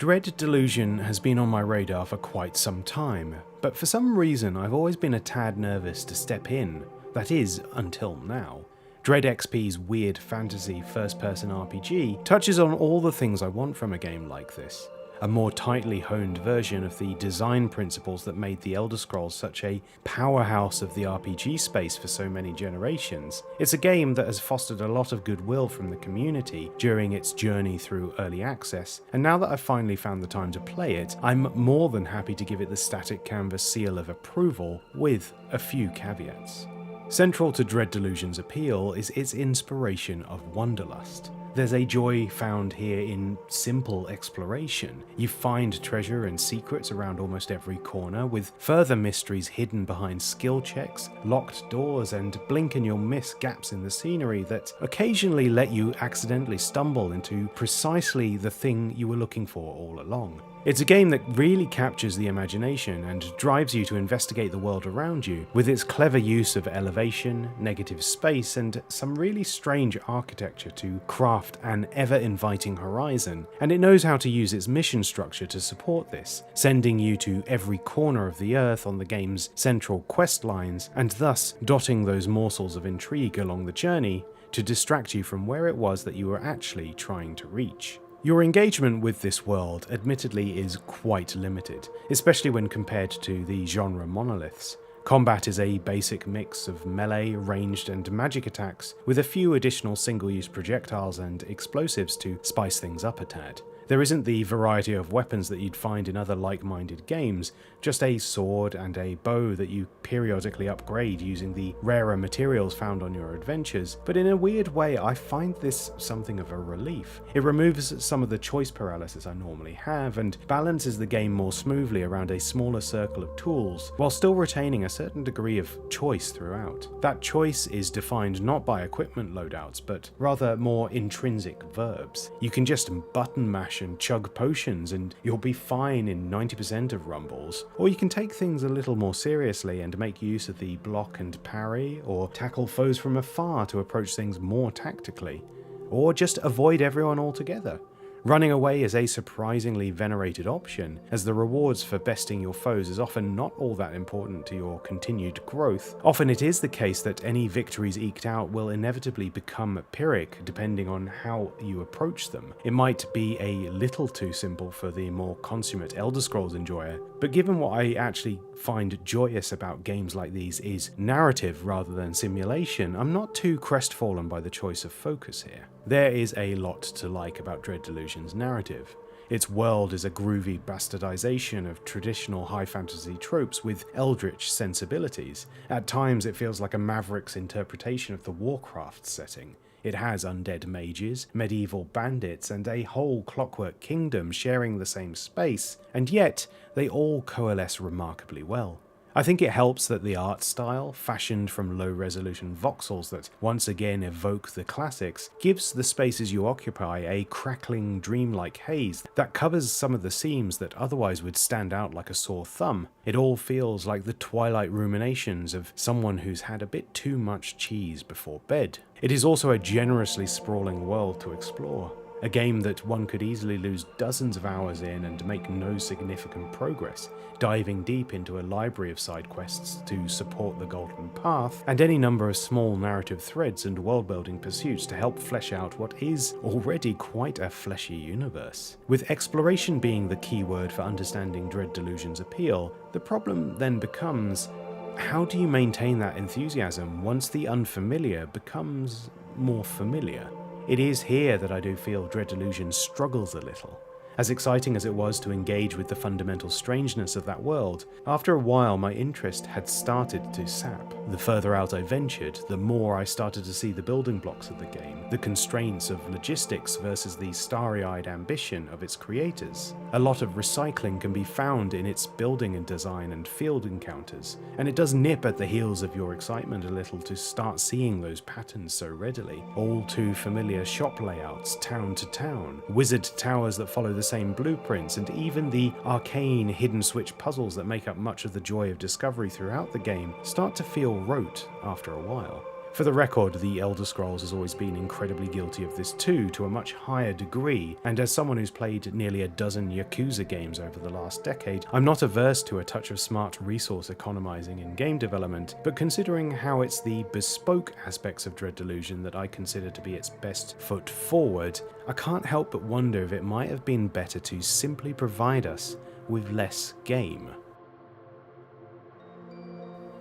Dread Delusion has been on my radar for quite some time, but for some reason I've always been a tad nervous to step in, that is, until now. Dread XP's weird fantasy first-person RPG touches on all the things I want from a game like this. A more tightly honed version of the design principles that made the Elder Scrolls such a powerhouse of the RPG space for so many generations. It's a game that has fostered a lot of goodwill from the community during its journey through early access, and now that I've finally found the time to play it, I'm more than happy to give it the static canvas seal of approval with a few caveats. Central to Dread Delusion's appeal is its inspiration of Wanderlust. There's a joy found here in simple exploration. You find treasure and secrets around almost every corner, with further mysteries hidden behind skill checks, locked doors, and blink and you'll miss gaps in the scenery that occasionally let you accidentally stumble into precisely the thing you were looking for all along. It's a game that really captures the imagination and drives you to investigate the world around you, with its clever use of elevation, negative space, and some really strange architecture to craft an ever-inviting horizon, and it knows how to use its mission structure to support this, sending you to every corner of the earth on the game's central quest lines, and thus dotting those morsels of intrigue along the journey to distract you from where it was that you were actually trying to reach. Your engagement with this world admittedly is quite limited, especially when compared to the genre monoliths. Combat is a basic mix of melee, ranged, and magic attacks, with a few additional single-use projectiles and explosives to spice things up a tad. There isn't the variety of weapons that you'd find in other like-minded games, just a sword and a bow that you periodically upgrade using the rarer materials found on your adventures, but in a weird way I find this something of a relief. It removes some of the choice paralysis I normally have and balances the game more smoothly around a smaller circle of tools, while still retaining a certain degree of choice throughout. That choice is defined not by equipment loadouts, but rather more intrinsic verbs. You can just button mash and chug potions and you'll be fine in 90% of rumbles, or you can take things a little more seriously and make use of the block and parry, or tackle foes from afar to approach things more tactically, or just avoid everyone altogether. Running away is a surprisingly venerated option, as the rewards for besting your foes is often not all that important to your continued growth. Often it is the case that any victories eked out will inevitably become Pyrrhic depending on how you approach them. It might be a little too simple for the more consummate Elder Scrolls enjoyer, but given what I actually find joyous about games like these is narrative rather than simulation, I'm not too crestfallen by the choice of focus here. There is a lot to like about Dread Delusion's narrative. Its world is a groovy bastardization of traditional high fantasy tropes with eldritch sensibilities. At times it feels like a Maverick's interpretation of the Warcraft setting. It has undead mages, medieval bandits, and a whole Clockwork Kingdom sharing the same space, and yet they all coalesce remarkably well. I think it helps that the art style, fashioned from low-resolution voxels that once again evoke the classics, gives the spaces you occupy a crackling, dreamlike haze that covers some of the seams that otherwise would stand out like a sore thumb. It all feels like the twilight ruminations of someone who's had a bit too much cheese before bed. It is also a generously sprawling world to explore. A game that one could easily lose dozens of hours in and make no significant progress, diving deep into a library of side quests to support the Golden Path, and any number of small narrative threads and world-building pursuits to help flesh out what is already quite a fleshy universe. With exploration being the key word for understanding Dread Delusion's appeal, the problem then becomes, how do you maintain that enthusiasm once the unfamiliar becomes more familiar? It is here that I do feel Dread Delusion struggles a little. As exciting as it was to engage with the fundamental strangeness of that world, after a while my interest had started to sap. The further out I ventured, the more I started to see the building blocks of the game, the constraints of logistics versus the starry-eyed ambition of its creators. A lot of recycling can be found in its building and design and field encounters, and it does nip at the heels of your excitement a little to start seeing those patterns so readily. All too familiar shop layouts, town to town, wizard towers that follow the same blueprints, and even the arcane hidden switch puzzles that make up much of the joy of discovery throughout the game start to feel rote after a while. For the record, The Elder Scrolls has always been incredibly guilty of this too, to a much higher degree, and as someone who's played nearly a dozen Yakuza games over the last decade, I'm not averse to a touch of smart resource economizing in game development, but considering how it's the bespoke aspects of Dread Delusion that I consider to be its best foot forward, I can't help but wonder if it might have been better to simply provide us with less game.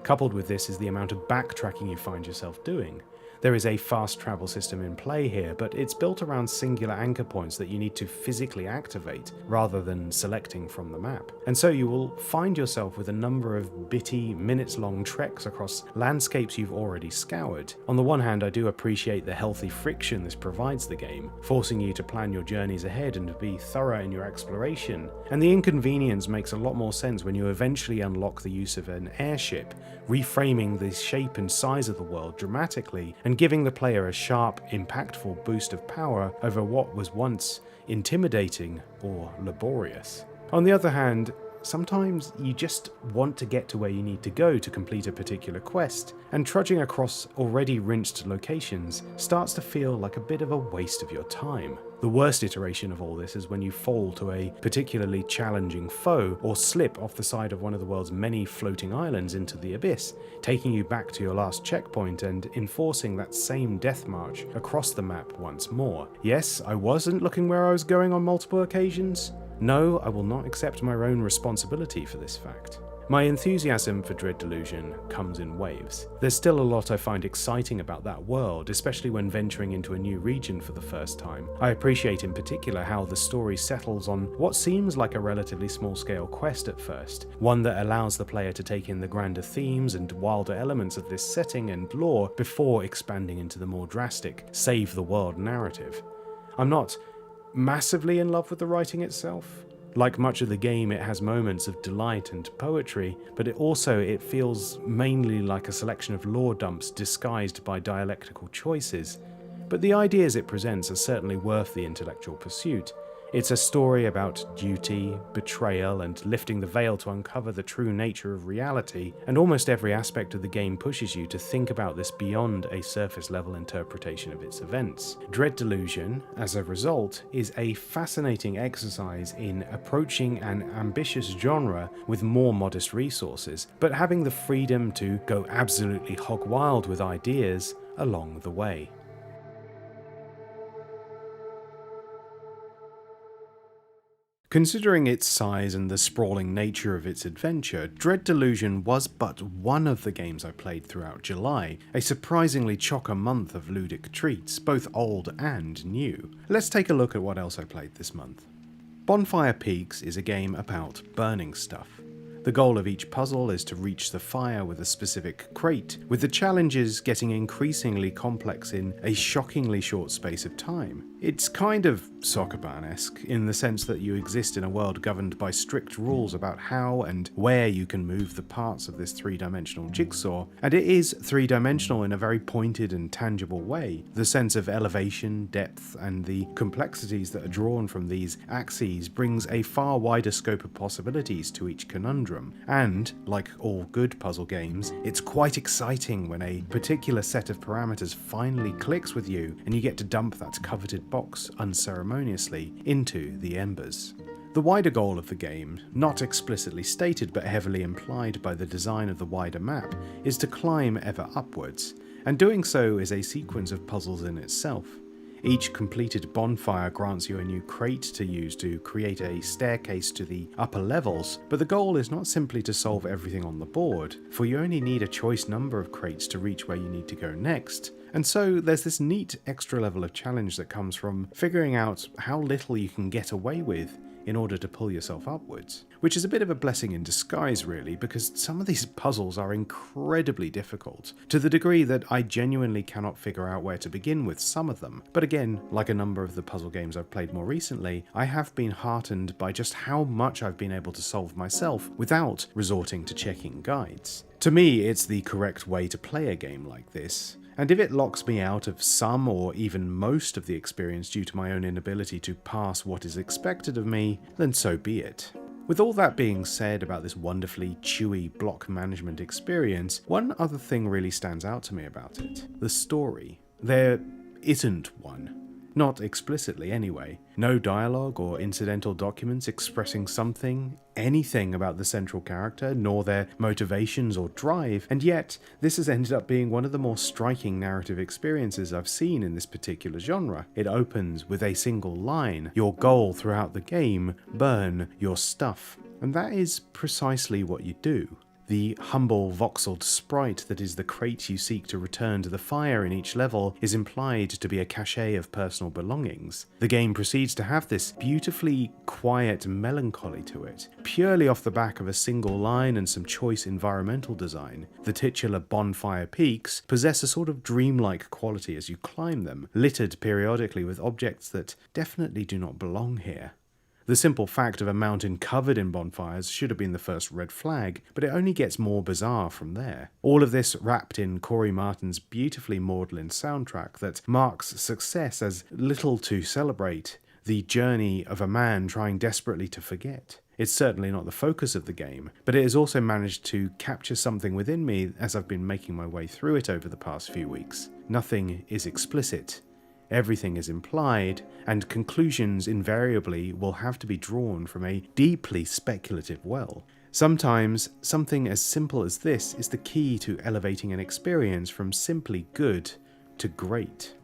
Coupled with this is the amount of backtracking you find yourself doing. There is a fast travel system in play here, but it's built around singular anchor points that you need to physically activate rather than selecting from the map. And so you will find yourself with a number of bitty, minutes-long treks across landscapes you've already scoured. On the one hand, I do appreciate the healthy friction this provides the game, forcing you to plan your journeys ahead and to be thorough in your exploration. And the inconvenience makes a lot more sense when you eventually unlock the use of an airship, reframing the shape and size of the world dramatically and giving the player a sharp, impactful boost of power over what was once intimidating or laborious. On the other hand, sometimes you just want to get to where you need to go to complete a particular quest, and trudging across already rinsed locations starts to feel like a bit of a waste of your time. The worst iteration of all this is when you fall to a particularly challenging foe or slip off the side of one of the world's many floating islands into the abyss, taking you back to your last checkpoint and enforcing that same death march across the map once more. Yes, I wasn't looking where I was going on multiple occasions. No, I will not accept my own responsibility for this fact. My enthusiasm for Dread Delusion comes in waves. There's still a lot I find exciting about that world, especially when venturing into a new region for the first time. I appreciate in particular how the story settles on what seems like a relatively small-scale quest at first, one that allows the player to take in the grander themes and wilder elements of this setting and lore before expanding into the more drastic, save-the-world narrative. I'm not massively in love with the writing itself. Like much of the game, it has moments of delight and poetry, but it feels mainly like a selection of lore dumps disguised by dialectical choices. But the ideas it presents are certainly worth the intellectual pursuit. It's a story about duty, betrayal, and lifting the veil to uncover the true nature of reality, and almost every aspect of the game pushes you to think about this beyond a surface-level interpretation of its events. Dread Delusion, as a result, is a fascinating exercise in approaching an ambitious genre with more modest resources, but having the freedom to go absolutely hog wild with ideas along the way. Considering its size and the sprawling nature of its adventure, Dread Delusion was but one of the games I played throughout July, a surprisingly chocker month of ludic treats, both old and new. Let's take a look at what else I played this month. Bonfire Peaks is a game about burning stuff. The goal of each puzzle is to reach the fire with a specific crate, with the challenges getting increasingly complex in a shockingly short space of time. It's kind of Sokoban-esque in the sense that you exist in a world governed by strict rules about how and where you can move the parts of this three-dimensional jigsaw, and it is three-dimensional in a very pointed and tangible way. The sense of elevation, depth, and the complexities that are drawn from these axes brings a far wider scope of possibilities to each conundrum, and, like all good puzzle games, it's quite exciting when a particular set of parameters finally clicks with you and you get to dump that coveted box unceremoniously into the embers. The wider goal of the game, not explicitly stated but heavily implied by the design of the wider map, is to climb ever upwards, and doing so is a sequence of puzzles in itself. Each completed bonfire grants you a new crate to use to create a staircase to the upper levels, but the goal is not simply to solve everything on the board, for you only need a choice number of crates to reach where you need to go next. And so there's this neat extra level of challenge that comes from figuring out how little you can get away with in order to pull yourself upwards. Which is a bit of a blessing in disguise really, because some of these puzzles are incredibly difficult, to the degree that I genuinely cannot figure out where to begin with some of them. But again, like a number of the puzzle games I've played more recently, I have been heartened by just how much I've been able to solve myself without resorting to checking guides. To me, it's the correct way to play a game like this. And if it locks me out of some or even most of the experience due to my own inability to pass what is expected of me, then so be it. With all that being said about this wonderfully chewy block management experience, one other thing really stands out to me about it. The story. There isn't one. Not explicitly anyway. No dialogue or incidental documents expressing anything about the central character, nor their motivations or drive, and yet this has ended up being one of the more striking narrative experiences I've seen in this particular genre. It opens with a single line: your goal throughout the game, burn your stuff. And that is precisely what you do. The humble voxeled sprite that is the crate you seek to return to the fire in each level is implied to be a cache of personal belongings. The game proceeds to have this beautifully quiet melancholy to it, purely off the back of a single line and some choice environmental design. The titular Bonfire Peaks possess a sort of dreamlike quality as you climb them, littered periodically with objects that definitely do not belong here. The simple fact of a mountain covered in bonfires should have been the first red flag, but it only gets more bizarre from there. All of this wrapped in Corey Martin's beautifully maudlin soundtrack that marks success as little to celebrate the journey of a man trying desperately to forget. It's certainly not the focus of the game, but it has also managed to capture something within me as I've been making my way through it over the past few weeks. Nothing is explicit. Everything is implied, and conclusions invariably will have to be drawn from a deeply speculative well. Sometimes, something as simple as this is the key to elevating an experience from simply good to great.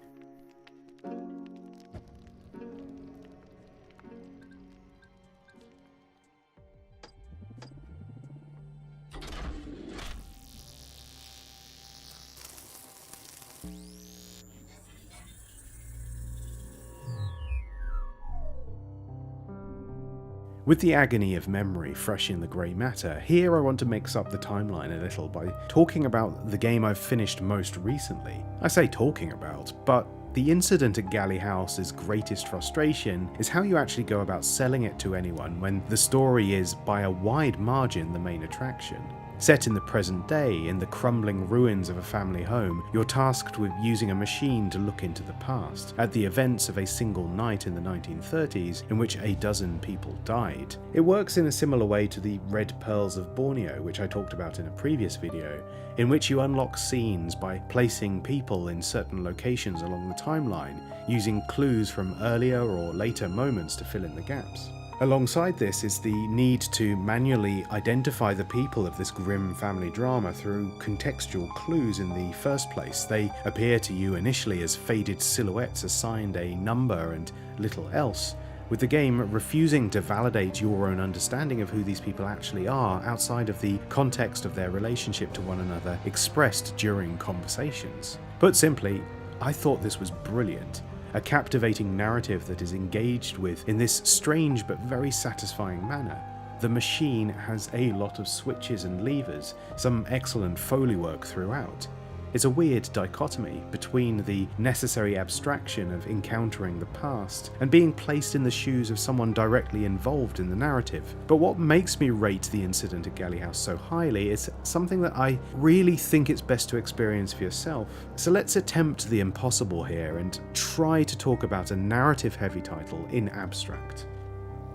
With the agony of memory fresh in the grey matter, here I want to mix up the timeline a little by talking about the game I've finished most recently. I say talking about, but the incident at Galley House's greatest frustration is how you actually go about selling it to anyone when the story is, by a wide margin, the main attraction. Set in the present day, in the crumbling ruins of a family home, you're tasked with using a machine to look into the past, at the events of a single night in the 1930s in which a dozen people died. It works in a similar way to the Red Pearls of Borneo, which I talked about in a previous video, in which you unlock scenes by placing people in certain locations along the timeline, using clues from earlier or later moments to fill in the gaps. Alongside this is the need to manually identify the people of this grim family drama through contextual clues in the first place. They appear to you initially as faded silhouettes assigned a number and little else, with the game refusing to validate your own understanding of who these people actually are outside of the context of their relationship to one another expressed during conversations. Put simply, I thought this was brilliant. A captivating narrative that is engaged with in this strange but very satisfying manner. The machine has a lot of switches and levers, some excellent Foley work throughout. It's a weird dichotomy between the necessary abstraction of encountering the past and being placed in the shoes of someone directly involved in the narrative. But what makes me rate the incident at Galley House so highly is something that I really think it's best to experience for yourself. So let's attempt the impossible here and try to talk about a narrative-heavy title in abstract.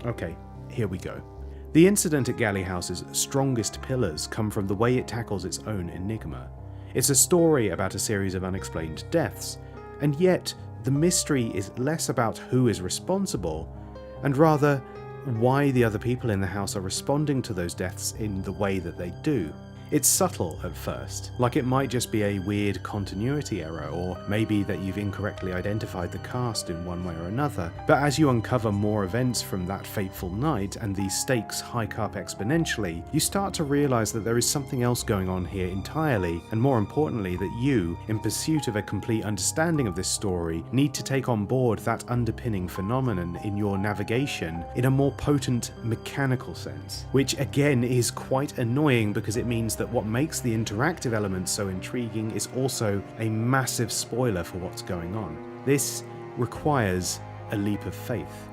Okay, here we go. The incident at Galley House's strongest pillars come from the way it tackles its own enigma. It's a story about a series of unexplained deaths, and yet the mystery is less about who is responsible, and rather why the other people in the house are responding to those deaths in the way that they do. It's subtle at first, like it might just be a weird continuity error, or maybe that you've incorrectly identified the cast in one way or another, but as you uncover more events from that fateful night and the stakes hike up exponentially, you start to realise that there is something else going on here entirely, and more importantly that you, in pursuit of a complete understanding of this story, need to take on board that underpinning phenomenon in your navigation in a more potent mechanical sense, which again is quite annoying because it means that what makes the interactive element so intriguing is also a massive spoiler for what's going on. This requires a leap of faith.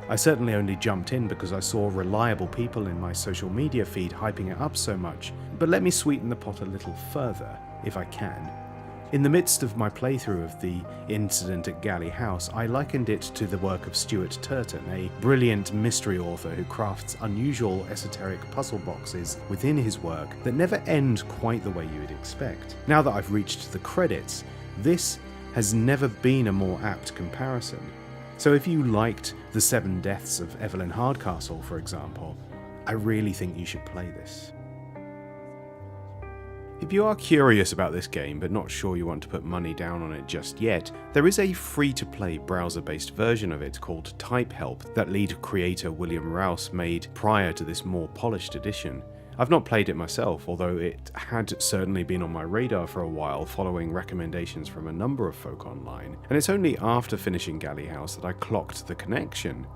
I certainly only jumped in because I saw reliable people in my social media feed hyping it up so much, but let me sweeten the pot a little further, if I can. In the midst of my playthrough of the incident at Galley House, I likened it to the work of Stuart Turton, a brilliant mystery author who crafts unusual esoteric puzzle boxes within his work that never end quite the way you would expect. Now that I've reached the credits, this has never been a more apt comparison. So if you liked The Seven Deaths of Evelyn Hardcastle, for example, I really think you should play this. If you are curious about this game but not sure you want to put money down on it just yet, there is a free-to-play browser-based version of it called Type Help that lead creator William Rouse made prior to this more polished edition. I've not played it myself, although it had certainly been on my radar for a while following recommendations from a number of folk online, and it's only after finishing Galley House that I clocked the connection.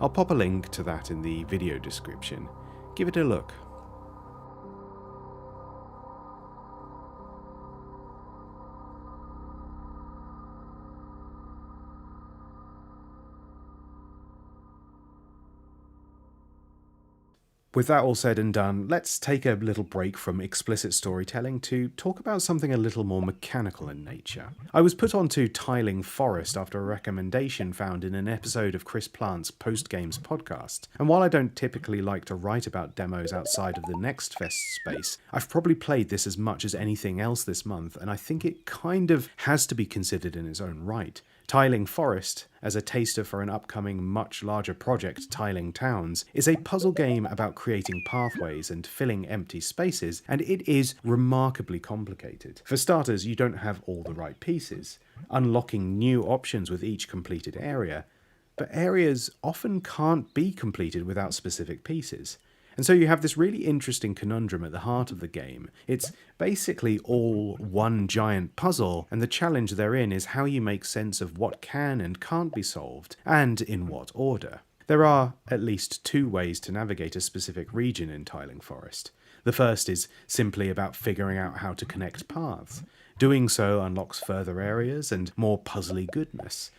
I'll pop a link to that in the video description. Give it a look. With that all said and done, let's take a little break from explicit storytelling to talk about something a little more mechanical in nature. I was put onto Tiling Forest after a recommendation found in an episode of Chris Plant's Post Games podcast, and while I don't typically like to write about demos outside of the Next Fest space, I've probably played this as much as anything else this month, and I think it kind of has to be considered in its own right. Tiling Forest, as a taster for an upcoming much larger project, Tiling Towns, is a puzzle game about creating pathways and filling empty spaces, and it is remarkably complicated. For starters, you don't have all the right pieces, unlocking new options with each completed area, but areas often can't be completed without specific pieces. And so you have this really interesting conundrum at the heart of the game. It's basically all one giant puzzle, and the challenge therein is how you make sense of what can and can't be solved, and in what order. There are at least two ways to navigate a specific region in Tiling Forest. The first is simply about figuring out how to connect paths. Doing so unlocks further areas and more puzzly goodness.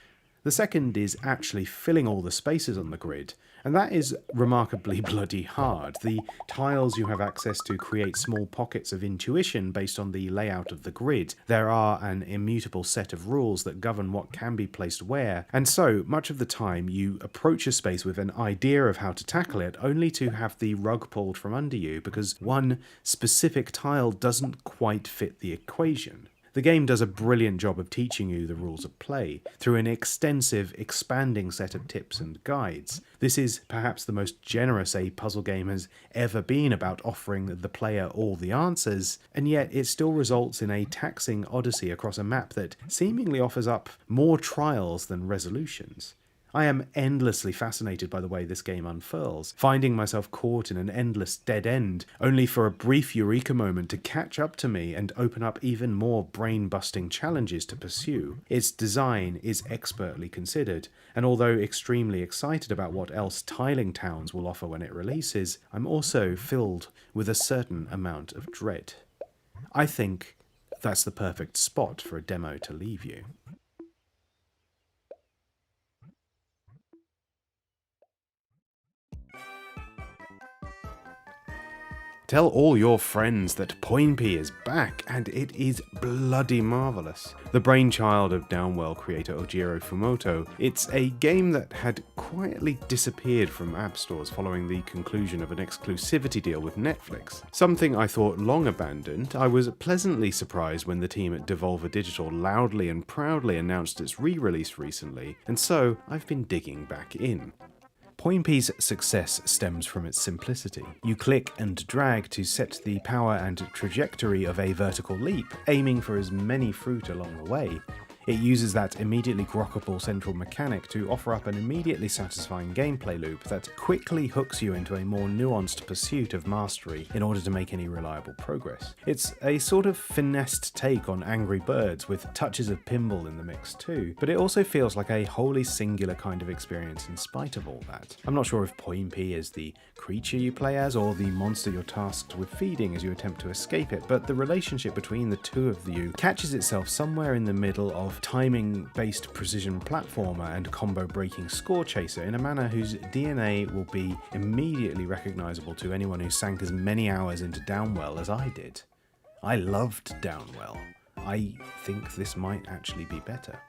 The second is actually filling all the spaces on the grid, and that is remarkably bloody hard. The tiles you have access to create small pockets of intuition based on the layout of the grid. There are an immutable set of rules that govern what can be placed where, and so much of the time you approach a space with an idea of how to tackle it, only to have the rug pulled from under you because one specific tile doesn't quite fit the equation. The game does a brilliant job of teaching you the rules of play through an extensive, expanding set of tips and guides. This is perhaps the most generous a puzzle game has ever been about offering the player all the answers, and yet it still results in a taxing odyssey across a map that seemingly offers up more trials than resolutions. I am endlessly fascinated by the way this game unfurls, finding myself caught in an endless dead end, only for a brief eureka moment to catch up to me and open up even more brain-busting challenges to pursue. Its design is expertly considered, and although extremely excited about what else Tiling Towns will offer when it releases, I'm also filled with a certain amount of dread. I think that's the perfect spot for a demo to leave you. Tell all your friends that Poinpy is back, and it is bloody marvellous. The brainchild of Downwell creator Ojiro Fumoto, it's a game that had quietly disappeared from app stores following the conclusion of an exclusivity deal with Netflix. Something I thought long abandoned, I was pleasantly surprised when the team at Devolver Digital loudly and proudly announced its re-release recently, and so I've been digging back in. Poinpy's success stems from its simplicity. You click and drag to set the power and trajectory of a vertical leap, aiming for as many fruit along the way. It uses that immediately grokkable central mechanic to offer up an immediately satisfying gameplay loop that quickly hooks you into a more nuanced pursuit of mastery in order to make any reliable progress. It's a sort of finessed take on Angry Birds with touches of pinball in the mix too, but it also feels like a wholly singular kind of experience in spite of all that. I'm not sure if Poinpy is the creature you play as or the monster you're tasked with feeding as you attempt to escape it, but the relationship between the two of you catches itself somewhere in the middle of timing-based precision platformer and combo-breaking score chaser in a manner whose DNA will be immediately recognisable to anyone who sank as many hours into Downwell as I did. I loved Downwell. I think this might actually be better.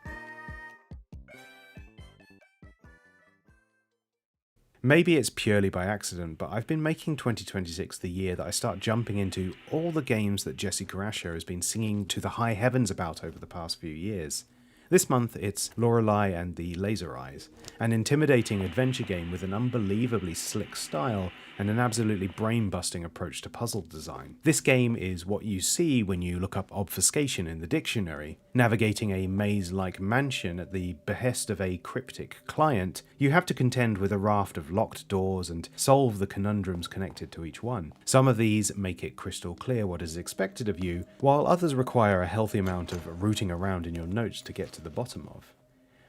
Maybe it's purely by accident, but I've been making 2026 the year that I start jumping into all the games that Jesse Carrasco has been singing to the high heavens about over the past few years. This month it's Lorelei and the Laser Eyes, an intimidating adventure game with an unbelievably slick style and an absolutely brain-busting approach to puzzle design. This game is what you see when you look up obfuscation in the dictionary. Navigating a maze-like mansion at the behest of a cryptic client, you have to contend with a raft of locked doors and solve the conundrums connected to each one. Some of these make it crystal clear what is expected of you, while others require a healthy amount of rooting around in your notes to get to the bottom of.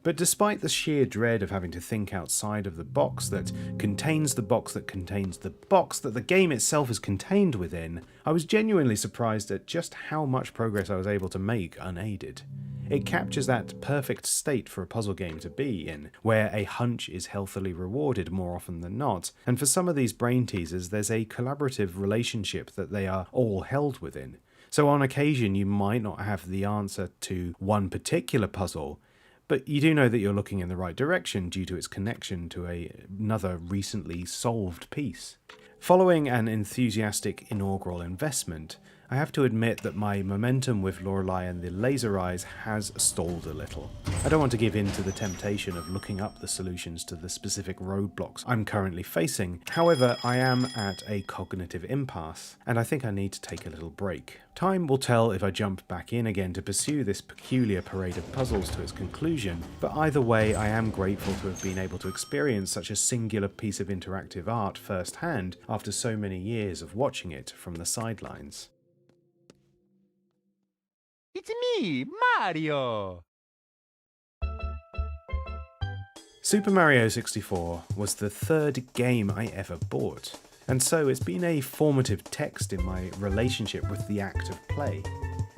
But despite the sheer dread of having to think outside of the box that contains the box that contains the box that the game itself is contained within, I was genuinely surprised at just how much progress I was able to make unaided. It captures that perfect state for a puzzle game to be in, where a hunch is healthily rewarded more often than not, and for some of these brain teasers there's a collaborative relationship that they are all held within. So on occasion you might not have the answer to one particular puzzle, but you do know that you're looking in the right direction due to its connection to another recently solved piece. Following an enthusiastic inaugural investment, I have to admit that my momentum with Lorelei and the Laser Eyes has stalled a little. I don't want to give in to the temptation of looking up the solutions to the specific roadblocks I'm currently facing. However, I am at a cognitive impasse, and I think I need to take a little break. Time will tell if I jump back in again to pursue this peculiar parade of puzzles to its conclusion, but either way I am grateful to have been able to experience such a singular piece of interactive art firsthand after so many years of watching it from the sidelines. It's me, Mario! Super Mario 64 was the third game I ever bought, and so it's been a formative text in my relationship with the act of play.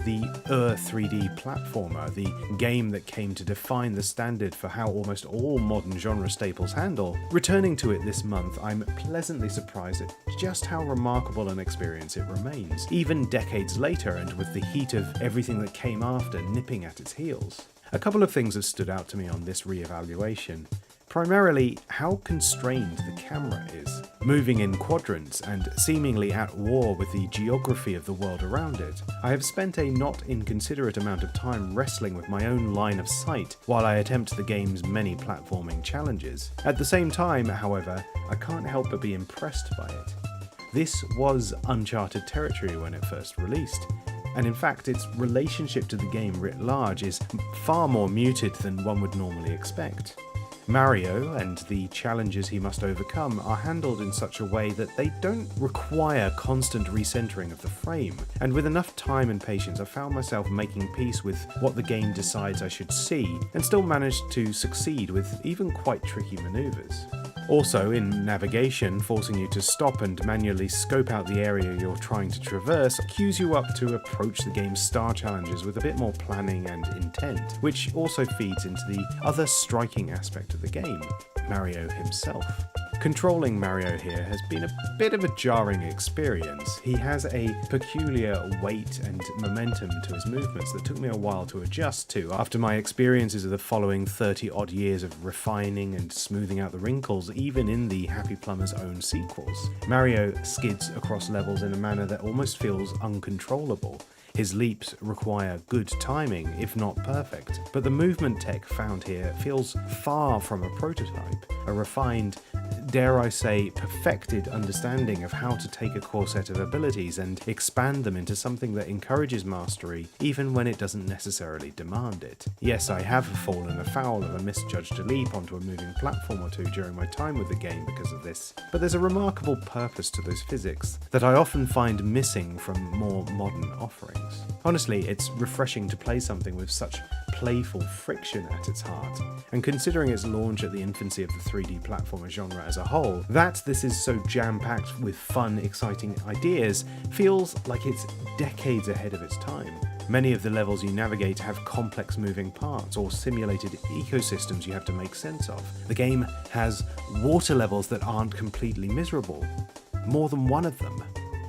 The 3D platformer, the game that came to define the standard for how almost all modern genre staples handle. Returning to it this month, I'm pleasantly surprised at just how remarkable an experience it remains, even decades later and with the heat of everything that came after nipping at its heels. A couple of things have stood out to me on this re-evaluation. Primarily, how constrained the camera is, moving in quadrants and seemingly at war with the geography of the world around it. I have spent a not inconsiderate amount of time wrestling with my own line of sight while I attempt the game's many platforming challenges. At the same time, however, I can't help but be impressed by it. This was uncharted territory when it first released, and in fact its relationship to the game writ large is far more muted than one would normally expect. Mario and the challenges he must overcome are handled in such a way that they don't require constant recentering of the frame, and with enough time and patience I found myself making peace with what the game decides I should see, and still managed to succeed with even quite tricky maneuvers. Also, in navigation, forcing you to stop and manually scope out the area you're trying to traverse cues you up to approach the game's star challenges with a bit more planning and intent, which also feeds into the other striking aspect of the game, Mario himself. Controlling Mario here has been a bit of a jarring experience. He has a peculiar weight and momentum to his movements that took me a while to adjust to after my experiences of the following 30-odd years of refining and smoothing out the wrinkles even in the Happy Plumber's own sequels. Mario skids across levels in a manner that almost feels uncontrollable. His leaps require good timing, if not perfect, but the movement tech found here feels far from a prototype, a refined, dare I say, perfected understanding of how to take a core set of abilities and expand them into something that encourages mastery, even when it doesn't necessarily demand it. Yes, I have fallen afoul of a misjudged leap onto a moving platform or two during my time with the game because of this, but there's a remarkable purpose to those physics that I often find missing from more modern offerings. Honestly, it's refreshing to play something with such playful friction at its heart, and considering its launch at the infancy of the 3D platformer genre as a whole, that this is so jam-packed with fun, exciting ideas feels like it's decades ahead of its time. Many of the levels you navigate have complex moving parts or simulated ecosystems you have to make sense of. The game has water levels that aren't completely miserable, more than one of them.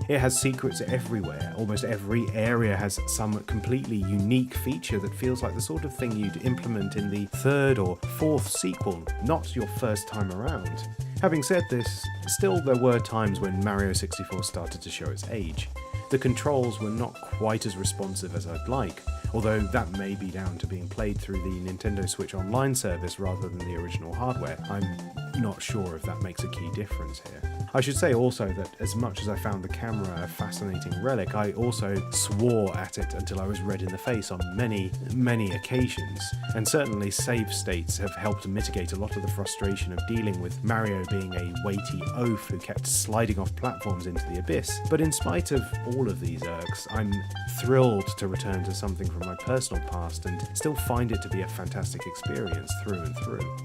It has secrets everywhere. Almost every area has some completely unique feature that feels like the sort of thing you'd implement in the third or fourth sequel, not your first time around. Having said this, still there were times when Mario 64 started to show its age. The controls were not quite as responsive as I'd like, although that may be down to being played through the Nintendo Switch Online service rather than the original hardware. I'm not sure if that makes a key difference here. I should say also that as much as I found the camera a fascinating relic, I also swore at it until I was red in the face on many, many occasions, and certainly save states have helped mitigate a lot of the frustration of dealing with Mario being a weighty oaf who kept sliding off platforms into the abyss. But in spite of all of these irks, I'm thrilled to return to something from my personal past and still find it to be a fantastic experience through and through.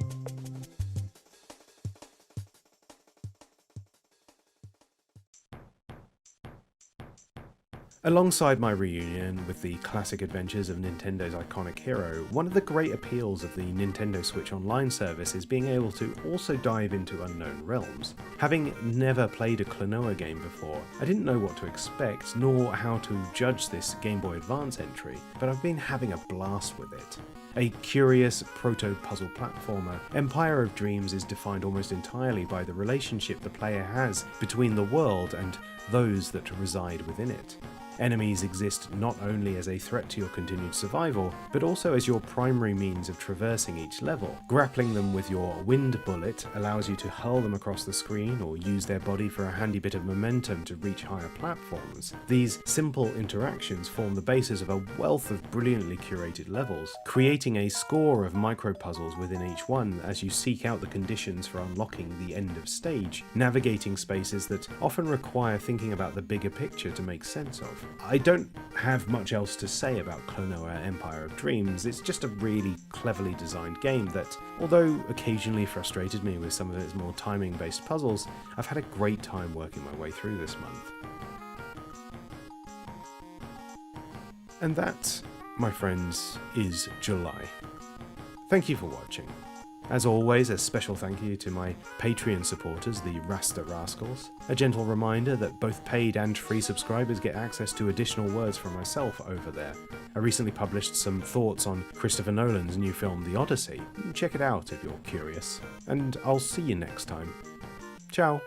Alongside my reunion with the classic adventures of Nintendo's iconic hero, one of the great appeals of the Nintendo Switch Online service is being able to also dive into unknown realms. Having never played a Klonoa game before, I didn't know what to expect, nor how to judge this Game Boy Advance entry, but I've been having a blast with it. A curious proto-puzzle platformer, Empire of Dreams is defined almost entirely by the relationship the player has between the world and those that reside within it. Enemies exist not only as a threat to your continued survival, but also as your primary means of traversing each level. Grappling them with your wind bullet allows you to hurl them across the screen or use their body for a handy bit of momentum to reach higher platforms. These simple interactions form the basis of a wealth of brilliantly curated levels, creating a score of micro-puzzles within each one as you seek out the conditions for unlocking the end of stage, navigating spaces that often require thinking about the bigger picture to make sense of. I don't have much else to say about Klonoa Empire of Dreams. It's just a really cleverly designed game that, although occasionally frustrated me with some of its more timing-based puzzles, I've had a great time working my way through this month. And that, my friends, is July. Thank you for watching. As always, a special thank you to my Patreon supporters, the Rasta Rascals. A gentle reminder that both paid and free subscribers get access to additional words from myself over there. I recently published some thoughts on Christopher Nolan's new film, The Odyssey. Check it out if you're curious. And I'll see you next time. Ciao.